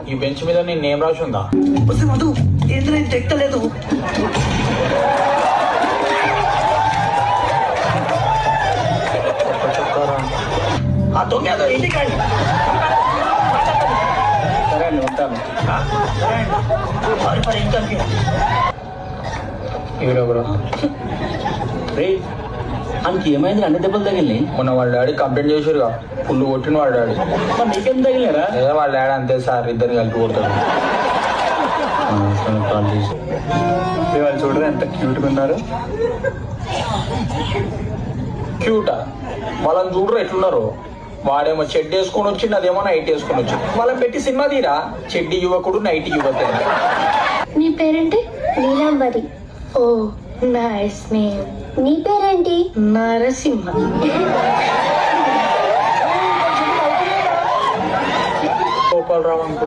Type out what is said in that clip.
ఈ బెంచ్ మీద నీ నేమ్ రాసి ఉందా? మధు ఏంద్ర తెక్కలేదు. ఆ దొంగ ఇంటికాడి. సరే అండి ఉంటాను. ఈడొకరు మనకి ఏమైంది? అన్ని దెబ్బలు తగిలినాయి. మొన్న వాళ్ళ డాడీ కంప్లైంట్ చేసారుగా, ఫుల్ కొట్టిన వాళ్ళ డాడీ. మరి నీకేం తగిలినారా? ఏదో వాళ్ళ డాడీ అంతే సార్, ఇద్దరు కలిపి కొడతారు. వాళ్ళు చూడరు ఎంత క్యూట్గా ఉన్నారు. క్యూటా? వాళ్ళని చూడరు ఎట్లున్నారు. వాడేమో చెడ్డి వేసుకొని వచ్చింది, అదేమో నైట్ వేసుకొని వచ్చింది. వాళ్ళని పెట్టి సినిమా తీరా, చెడ్డి యువకుడు నైట్ యువత. నీ పేరేంటి? నీలాంబరి. ఓ నైస్ నేమ్. నీ పేరేంటి? నరసింహ. గోపాలరావు.